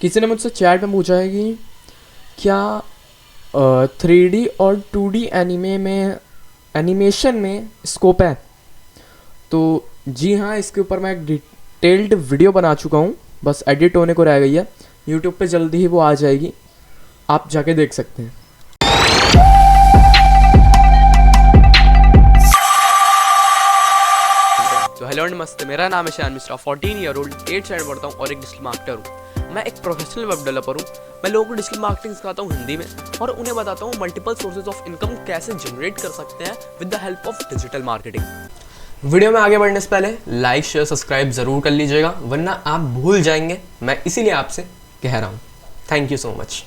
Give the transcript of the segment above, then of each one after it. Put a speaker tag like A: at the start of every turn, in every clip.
A: किसी ने मुझसे चैट में पूछा है कि क्या 3D और 2D एनिमेशन में स्कोप है। तो जी हाँ, इसके ऊपर मैं एक डिटेल्ड वीडियो बना चुका हूँ, बस एडिट होने को रह गई है। यूट्यूब पे जल्दी ही वो आ जाएगी, आप जाके देख सकते हैं। तो हेलो नमस्ते, मेरा नाम है शान मिश्रा, 14 ईयर ओल्ड, 8 साइड पढ़ता हूँ और एक डिजिटल मार्केटर हूँ। मैं एक प्रोफेशनल वेब डेवलपर हूँ। मैं लोगों को डिजिटल मार्केटिंग सिखाता हूँ हिंदी में, और उन्हें बताता हूँ मल्टीपल सोर्सेज ऑफ इनकम कैसे जनरेट कर सकते हैं with the help of digital marketing. Video में आगे बढ़ने से पहले लाइक शेयर सब्सक्राइब ज़रूर कर लीजिएगा, वरना आप भूल जाएंगे। मैं इसीलिए आपसे कह रहा हूँ। Thank you so much.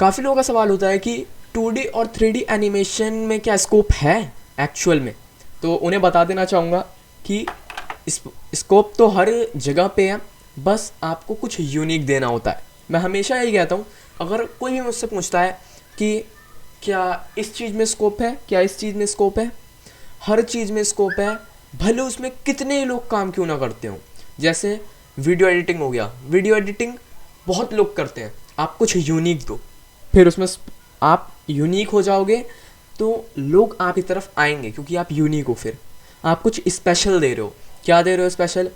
A: काफ़ी लोगों का सवाल होता है कि 2D और 3D एनिमेशन में क्या स्कोप है एक्चुअल में। तो उन्हें बता देना चाहूँगा कि स्कोप तो हर जगह पे है, बस आपको कुछ यूनिक देना होता है। मैं हमेशा यही कहता हूँ, अगर कोई भी मुझसे पूछता है कि क्या इस चीज़ में स्कोप है, क्या इस चीज़ में स्कोप है, हर चीज़ में स्कोप है, भले उसमें कितने लोग काम क्यों ना करते हो। जैसे वीडियो एडिटिंग हो गया, वीडियो एडिटिंग बहुत लोग करते हैं, आप कुछ यूनिक दो, फिर उसमें आप यूनिक हो जाओगे तो लोग आपकी तरफ आएंगे, क्योंकि आप यूनिक हो। फिर आप कुछ स्पेशल दे रहे हो। क्या दे रहे हो स्पेशल?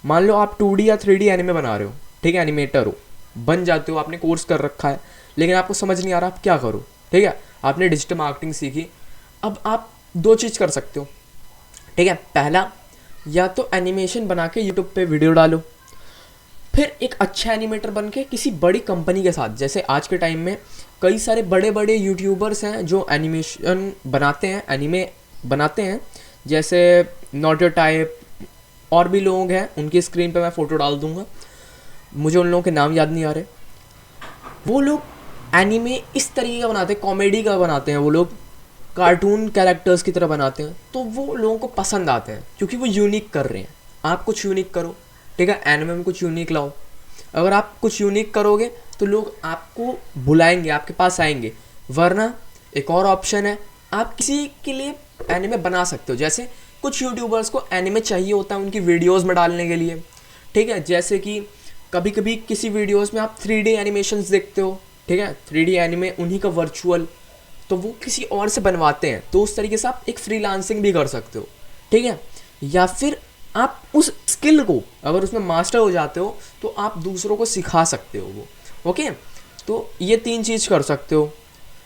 A: मान लो आप 2D या 3D एनिमे बना रहे हो, ठीक है, एनिमेटर हो, बन जाते हो, आपने कोर्स कर रखा है, लेकिन आपको समझ नहीं आ रहा आप क्या करो, ठीक है, आपने डिजिटल मार्केटिंग सीखी। अब आप दो चीज़ कर सकते हो, ठीक है। पहला, या तो एनिमेशन बना के यूट्यूब पे वीडियो डालो, फिर एक अच्छा एनिमेटर बन के किसी बड़ी कंपनी के साथ, जैसे आज के टाइम में कई सारे बड़े बड़े यूट्यूबर्स हैं जो एनिमेशन बनाते हैं, एनिमे बनाते हैं, जैसे नॉट योर टाइप, और भी लोग हैं, उनकी स्क्रीन पे मैं फ़ोटो डाल दूंगा, मुझे उन लोगों के नाम याद नहीं आ रहे। वो लोग एनिमे इस तरीके का बनाते हैं, कॉमेडी का बनाते हैं, वो लोग कार्टून कैरेक्टर्स की तरह बनाते हैं, तो वो लोगों को पसंद आते हैं क्योंकि वो यूनिक कर रहे हैं। आप कुछ यूनिक करो, ठीक है, एनिमे में कुछ यूनिक लाओ। अगर आप कुछ यूनिक करोगे तो लोग आपको बुलाएंगे, आपके पास आएंगे। वरना एक और ऑप्शन है, आप किसी के लिए एनिमे बना सकते हो। जैसे कुछ यूट्यूबर्स को एनिमे चाहिए होता है उनकी वीडियोस में डालने के लिए, ठीक है। जैसे कि कभी कभी किसी वीडियोस में आप 3D एनिमेशंस देखते हो, ठीक है, 3D एनिमे उन्हीं का वर्चुअल, तो वो किसी और से बनवाते हैं, तो उस तरीके से आप एक फ्रीलांसिंग भी कर सकते हो, ठीक है। या फिर आप उस स्किल को अगर उसमें मास्टर हो जाते हो तो आप दूसरों को सिखा सकते हो वो, ओके। तो ये 3 चीज़ कर सकते हो,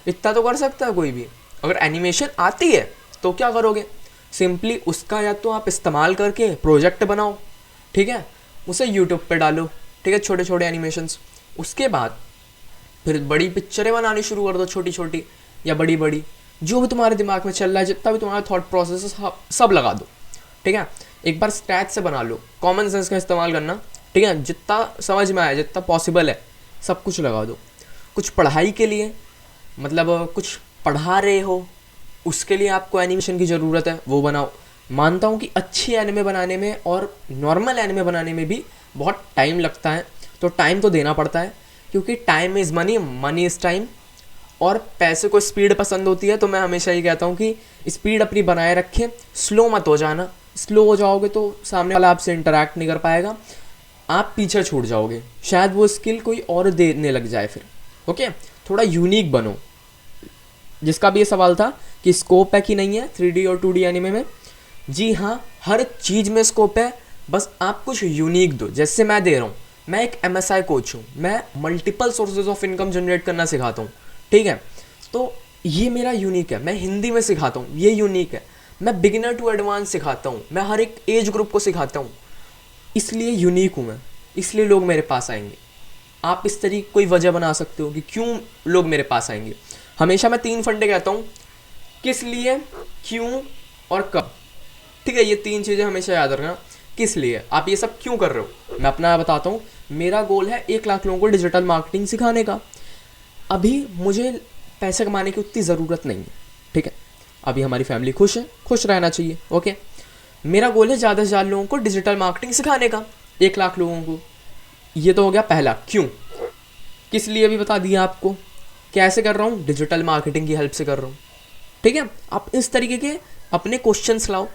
A: इतना तो कर सकता है कोई भी। अगर एनिमेशन आती है तो क्या करोगे, सिंपली उसका या तो आप इस्तेमाल करके प्रोजेक्ट बनाओ, ठीक है, उसे यूट्यूब पे डालो, ठीक है, छोटे छोटे एनिमेशंस। उसके बाद फिर बड़ी पिक्चरें बनानी शुरू कर दो, छोटी छोटी या बड़ी बड़ी, जो भी तुम्हारे दिमाग में चल रहा है, जितना भी तुम्हारा थॉट प्रोसेस है, सब लगा दो, ठीक है। एक बार स्क्रैच से बना लो, कॉमन सेंस का इस्तेमाल करना, ठीक है, जितना समझ में आया, जितना पॉसिबल है, सब कुछ लगा दो। कुछ पढ़ाई के लिए, मतलब कुछ पढ़ा रहे हो, उसके लिए आपको एनिमेशन की ज़रूरत है, वो बनाओ। मानता हूँ कि अच्छी एनिमे बनाने में और नॉर्मल एनिमे बनाने में भी बहुत टाइम लगता है, तो टाइम तो देना पड़ता है, क्योंकि time is money, money is time. और पैसे को स्पीड पसंद होती है, तो मैं हमेशा ये कहता हूँ कि स्पीड अपनी बनाए रखें, स्लो मत हो जाना। स्लो हो जाओगे तो सामने वाला आपसे इंटरेक्ट नहीं कर पाएगा, आप पीछे छूट जाओगे, शायद वो स्किल कोई और देने लग जाए फिर, ओके। थोड़ा यूनिक बनो। जिसका भी ये सवाल था कि स्कोप है कि नहीं है 3D और 2D एनिमे में, जी हाँ, हर चीज़ में स्कोप है, बस आप कुछ यूनिक दो। जैसे मैं दे रहा हूँ, मैं एक MSI कोच हूँ, मैं multiple sources of income generate करना सिखाता हूँ, ठीक है। तो ये मेरा यूनिक है। मैं हिंदी में सिखाता हूँ, ये यूनिक है। मैं बिगिनर टू एडवांस सिखाता हूँ, मैं हर एक एज ग्रुप को सिखाता हूँ, इसलिए यूनिक हूँ मैं, इसलिए लोग मेरे पास आएंगे। आप इस तरीके कोई वजह बना सकते हो कि क्यों लोग मेरे पास आएंगे। हमेशा मैं 3 फंडे कहता हूँ, किस लिए, क्यों और कब, ठीक है। ये 3 चीज़ें हमेशा याद रखना। किस लिए, आप ये सब क्यों कर रहे हो, मैं अपना बताता हूँ। मेरा गोल है 1 लाख लोगों को डिजिटल मार्केटिंग सिखाने का। अभी मुझे पैसे कमाने की उतनी ज़रूरत नहीं है, ठीक है, अभी हमारी फैमिली खुश है, खुश रहना चाहिए, ओके। मेरा गोल है ज़्यादा से ज़्यादा लोगों को डिजिटल मार्केटिंग सिखाने का, 1 लाख लोगों को। ये तो हो गया पहला क्यों। किस लिए भी बता दिया आपको। कैसे कर रहा हूँ, डिजिटल मार्केटिंग की हेल्प से कर रहा हूँ, ठीक है। आप इस तरीके के अपने क्वेश्चंस लाओ,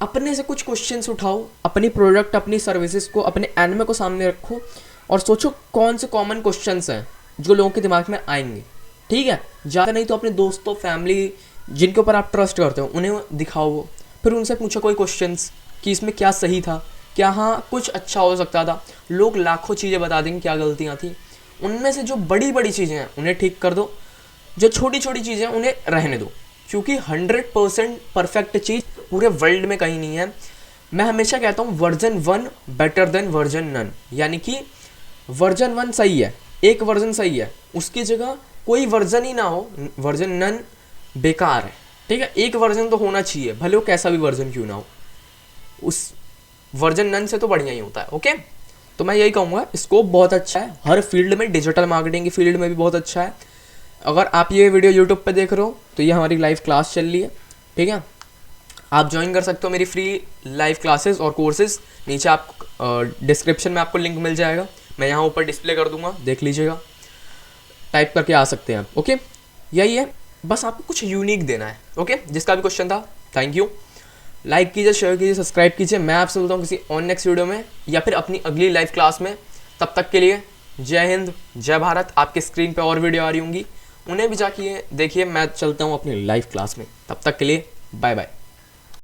A: अपने से कुछ क्वेश्चंस उठाओ, अपनी प्रोडक्ट, अपनी सर्विसेज को, अपने एनिमे को सामने रखो, और सोचो कौन से कॉमन क्वेश्चंस हैं जो लोगों के दिमाग में आएंगे, ठीक है। ज़्यादा नहीं तो अपने दोस्तों, फैमिली जिनके ऊपर आप ट्रस्ट करते हो उन्हें दिखाओ वो, फिर उनसे पूछो कोई क्वेश्चंस कि इसमें क्या सही था, क्या हाँ कुछ अच्छा हो सकता था। लोग लाखों चीज़ें बता देंगे क्या गलतियाँ थी, उनमें से जो बड़ी बड़ी चीज़ें हैं उन्हें ठीक कर दो, जो छोटी छोटी चीज़ें उन्हें रहने दो, क्योंकि 100% परफेक्ट चीज़ पूरे वर्ल्ड में कहीं नहीं है। मैं हमेशा कहता हूँ version 1 better than version none, यानी कि वर्जन 1 सही है, एक वर्जन सही है, उसकी जगह कोई वर्जन ही ना हो, वर्जन नन बेकार है, ठीक है। एक वर्जन तो होना चाहिए, भले वो कैसा भी वर्जन क्यों ना हो, उस वर्जन नन से तो बढ़िया ही होता है, ओके। तो मैं यही कहूँगा स्कोप बहुत अच्छा है हर फील्ड में, डिजिटल मार्केटिंग की फील्ड में भी बहुत अच्छा है। अगर आप ये वीडियो यूट्यूब पे देख रहे हो तो ये हमारी लाइव क्लास चल रही है, ठीक है। आप ज्वाइन कर सकते हो मेरी फ्री लाइव क्लासेस और कोर्सेज, नीचे आप डिस्क्रिप्शन में आपको लिंक मिल जाएगा, मैं यहाँ ऊपर डिस्प्ले कर दूंगा, देख लीजिएगा, टाइप करके आ सकते हैं आप, ओके। यही है, बस आपको कुछ यूनिक देना है, ओके। जिसका भी क्वेश्चन था, थैंक यू, लाइक कीजिए, शेयर कीजिए, सब्सक्राइब कीजिए। मैं आपसे मिलता हूँ किसी और नेक्स्ट वीडियो में या फिर अपनी अगली लाइव क्लास में। तब तक के लिए जय हिंद, जय भारत। आपके स्क्रीन पे और वीडियो आ रही होंगी, उन्हें भी जाके देखिए। मैं चलता हूँ अपनी लाइव क्लास में, तब तक के लिए बाय बाय।